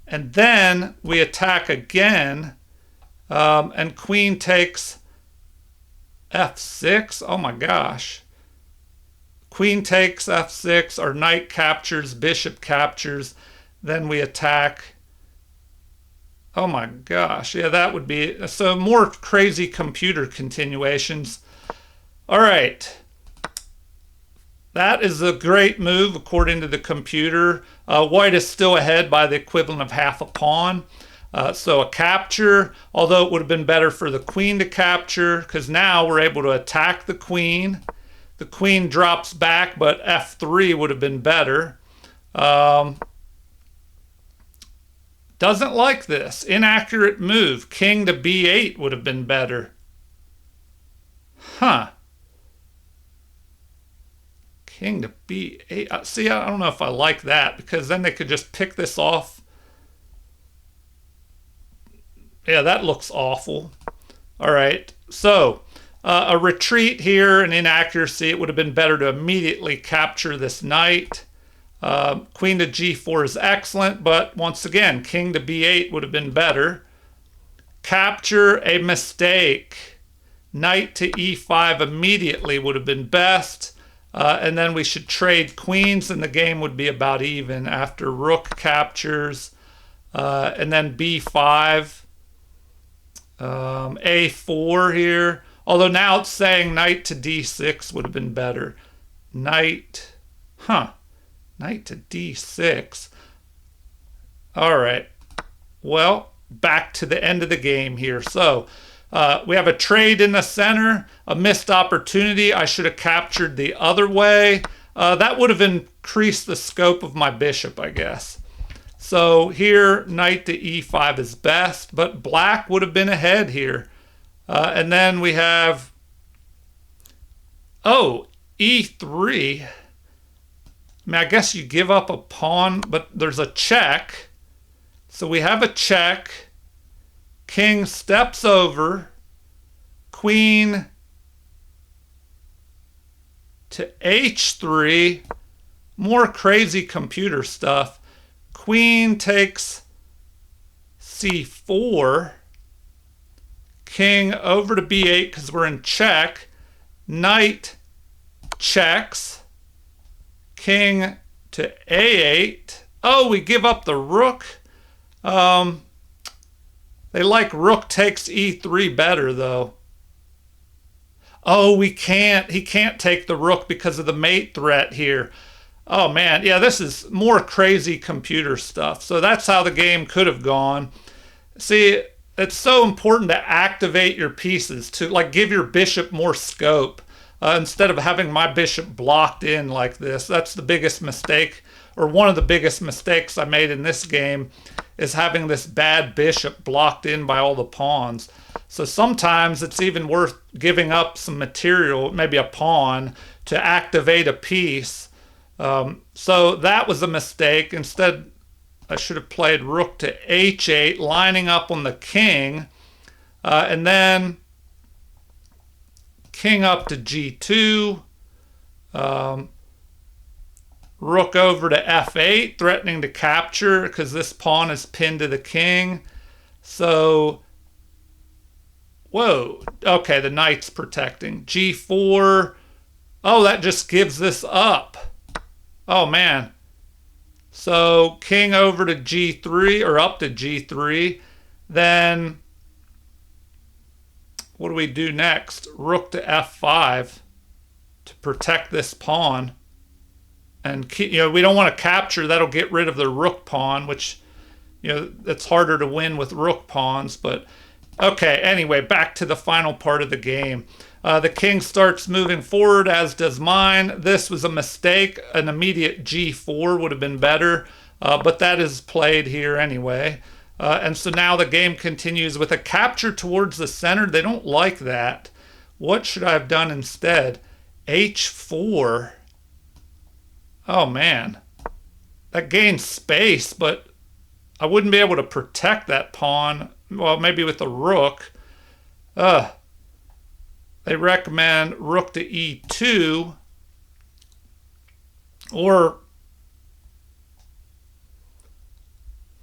And then we attack again. And queen takes f6. Oh my gosh. Queen takes f6, or knight captures, bishop captures. Then we attack. Oh my gosh. Yeah, that would be... So more crazy computer continuations. All right. That is a great move according to the computer. White is still ahead by the equivalent of half a pawn. So a capture, although it would have been better for the queen to capture, because now we're able to attack the queen. The queen drops back, but f3 would have been better. Doesn't like this. Inaccurate move. King to b8 would have been better. Huh. King to b8. See, I don't know if I like that, because then they could just pick this off. Yeah, that looks awful. All right. So a retreat here, an inaccuracy. It would have been better to immediately capture this knight. Queen to g4 is excellent, but once again, king to b8 would have been better. Capture, a mistake. Knight to e5 immediately would have been best. And then we should trade queens, and the game would be about even after rook captures. And then b5. A4 here. Although now it's saying knight to d6 would have been better. Knight to d6. All right. Well, back to the end of the game here. So we have a trade in the center, a missed opportunity. I should have captured the other way. That would have increased the scope of my bishop, I guess. So here, knight to e5 is best, but black would have been ahead here. And then we have, e3. I mean, I guess you give up a pawn, but there's a check. So we have a check. King steps over. Queen to h3. More crazy computer stuff. Queen takes c4. King over to b8 because we're in check. Knight checks. King to a8. Oh, we give up the rook. They like rook takes e3 better, though. Oh, we can't. He can't take the rook because of the mate threat here. Oh, man. Yeah, this is more crazy computer stuff. So that's how the game could have gone. See, it's so important to activate your pieces, to like give your bishop more scope instead of having my bishop blocked in like this. That's the biggest mistake, or one of the biggest mistakes I made in this game, is having this bad bishop blocked in by all the pawns. So sometimes it's even worth giving up some material, maybe a pawn, to activate a piece. So that was a mistake. Instead, I should have played rook to h8, lining up on the king. And then king up to g2. Rook over to f8, threatening to capture because this pawn is pinned to the king. So, whoa. Okay, the knight's protecting. g4. Oh, that just gives this up. Oh, man. So, king over to g3, or up to g3. Then, what do we do next? Rook to f5 to protect this pawn. And, we don't want to capture. That'll get rid of the rook pawn, which, it's harder to win with rook pawns. But, okay, anyway, back to the final part of the game. The king starts moving forward, as does mine. This was a mistake. An immediate g4 would have been better. but that is played here anyway. And so now the game continues with a capture towards the center. They don't like that. What should I have done instead? H4. Oh man, that gains space, but I wouldn't be able to protect that pawn. Well, maybe with the rook. They recommend rook to E2 or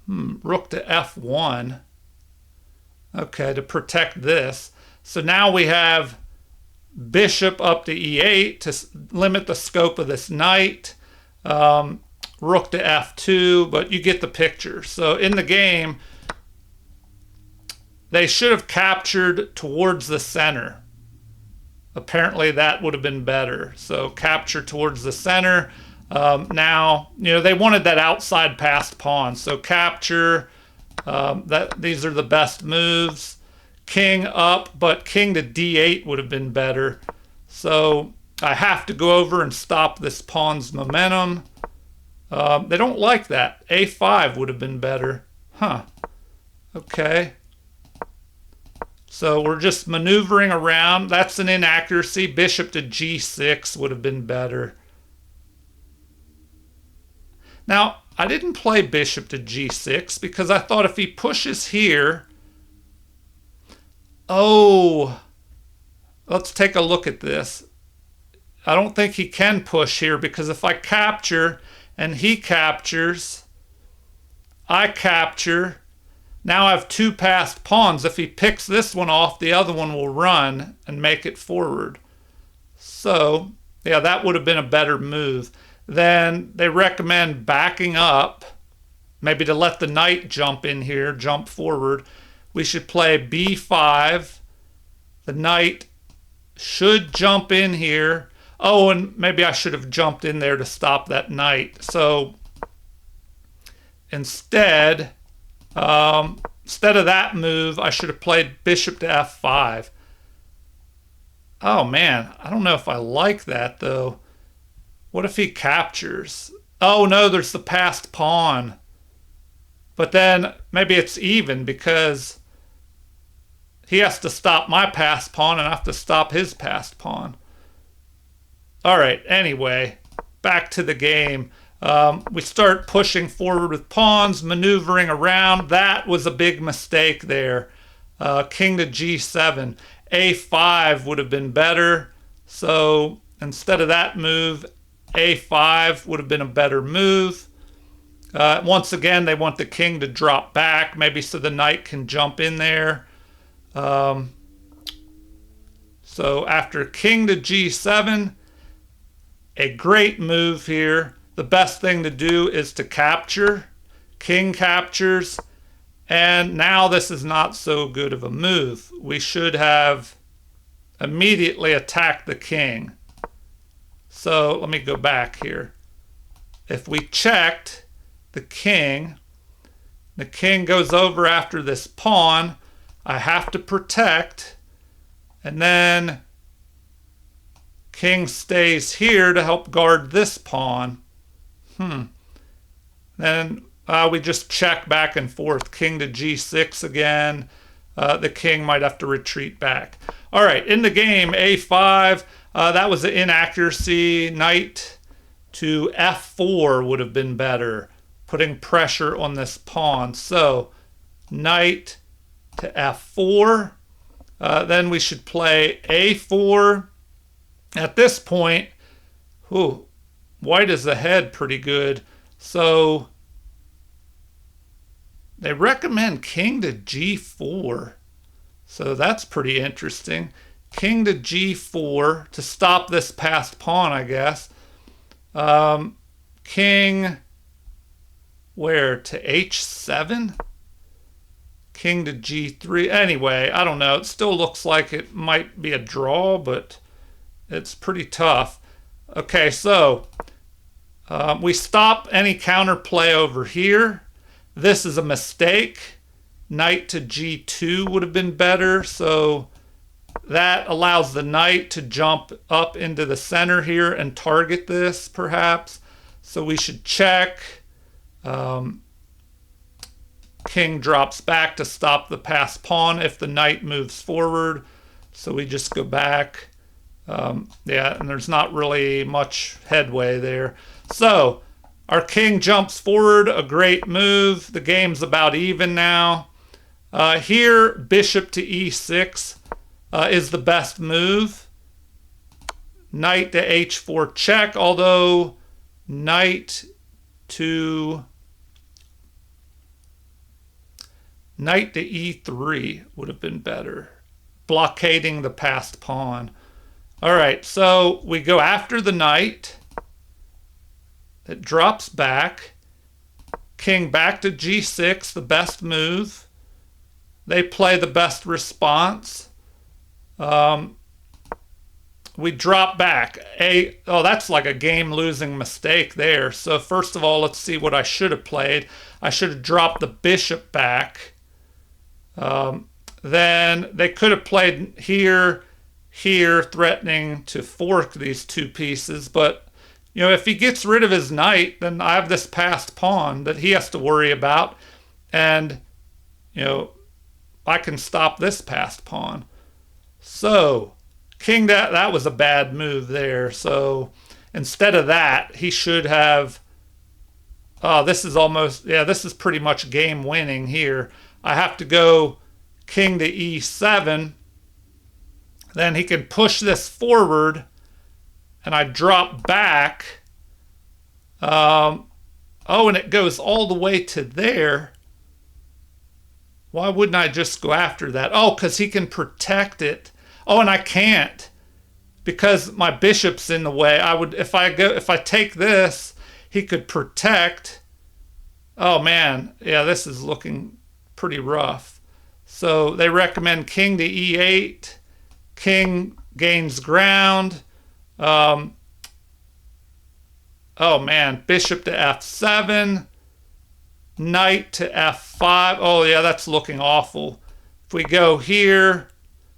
rook to F1. Okay, to protect this. So now we have bishop up to E8 to limit the scope of this knight. Rook to F2, but you get the picture. So in the game, they should have captured towards the center. Apparently that would have been better. So capture towards the center. Now, they wanted that outside passed pawn. So capture, these are the best moves. King up, but king to D8 would have been better. So I have to go over and stop this pawn's momentum. They don't like that. A5 would have been better. Okay. So we're just maneuvering around. That's an inaccuracy. Bishop to G6 would have been better. Now, I didn't play bishop to G6 because I thought if he pushes here... Oh, let's take a look at this. I don't think he can push here because if I capture and he captures, I capture. Now I have two passed pawns. If he picks this one off, the other one will run and make it forward. So, yeah, that would have been a better move. Then they recommend backing up, maybe to let the knight jump in here, jump forward. We should play B5. The knight should jump in here. Oh, and maybe I should have jumped in there to stop that knight. So instead of that move, I should have played bishop to F5. Oh man, I don't know if I like that though. What if he captures? Oh no, there's the passed pawn. But then maybe it's even because he has to stop my passed pawn and I have to stop his passed pawn. All right, anyway, back to the game. We start pushing forward with pawns, maneuvering around. That was a big mistake there. King to G7. A5 would have been better. So instead of that move, A5 would have been a better move. Once again, they want the king to drop back, maybe so the knight can jump in there. So after king to G7, a great move here. The best thing to do is to capture. King captures. And now this is not so good of a move. We should have immediately attacked the king. So let me go back here. If we checked the king goes over after this pawn. I have to protect. And then king stays here to help guard this pawn. Then we just check back and forth. King to G6 again. The king might have to retreat back. All right, in the game, A5. That was an inaccuracy. Knight to F4 would have been better, putting pressure on this pawn. So knight to F4. Then we should play A4. At this point, white is ahead pretty good. So they recommend king to G4. So that's pretty interesting. King to G4 to stop this passed pawn, I guess. King, where? To H7? King to G3. Anyway, I don't know. It still looks like it might be a draw, but it's pretty tough. Okay, so we stop any counterplay over here. This is a mistake. Knight to G2 would have been better. So that allows the knight to jump up into the center here and target this, perhaps. So we should check. King drops back to stop the passed pawn if the knight moves forward. So we just go back. Yeah, and there's not really much headway there. So our king jumps forward, a great move. The game's about even now. Here, bishop to e6 is the best move. Knight to h4 check, although knight to e3 would have been better, blockading the passed pawn. All right, so we go after the knight. It drops back. King back to g6, the best move. They play the best response. We drop back. Oh, that's like a game-losing mistake there. So first of all, let's see what I should have played. I should have dropped the bishop back. Then they could have played here, threatening to fork these two pieces. But, you know, if he gets rid of his knight, then I have this passed pawn that he has to worry about. And, you know, I can stop this passed pawn. So king, that was a bad move there. So instead of that, he should have, oh, this is almost, yeah, this is pretty much game winning here. I have to go king to e7. Then he can push this forward, and I drop back. Oh, and it goes all the way to there. Why wouldn't I just go after that? Oh, because he can protect it. Oh, and I can't because my bishop's in the way. I would, if I take this, he could protect. Oh man, yeah, this is looking pretty rough. So they recommend king to e8. King gains ground. Oh man, bishop to f7. Knight to f5. Oh yeah, that's looking awful. If we go here,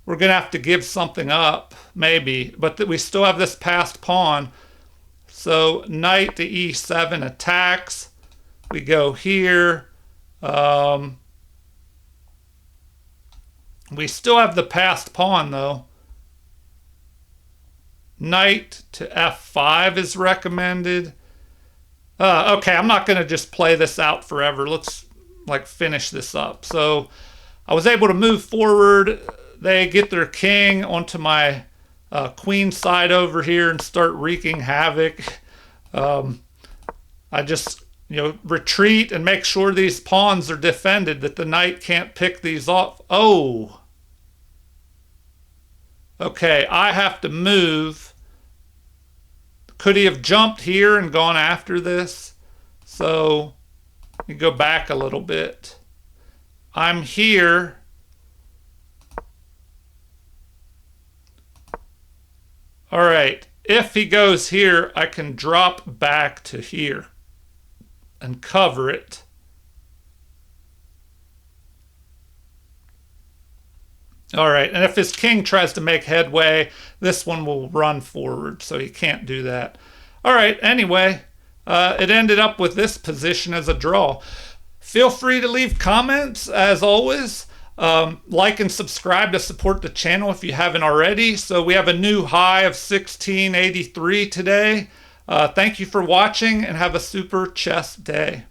we're going to have to give something up, maybe. But we still have this passed pawn. So knight to e7 attacks. We go here. We still have the passed pawn, though. Knight to f5 is recommended. Okay, I'm not going to just play this out forever. Let's like finish this up. So I was able to move forward. They get their king onto my queen side over here and start wreaking havoc. I just, you know, retreat and make sure these pawns are defended, that the knight can't pick these off. Oh. Okay, I have to move. Could he have jumped here and gone after this? So you go back a little bit. I'm here. All right, if he goes here, I can drop back to here and cover it. All right, and if his king tries to make headway, this one will run forward, so he can't do that. All right, anyway, it ended up with this position as a draw. Feel free to leave comments, as always. Like and subscribe to support the channel if you haven't already. So we have a new high of 1683 today. Thank you for watching, and have a super chess day.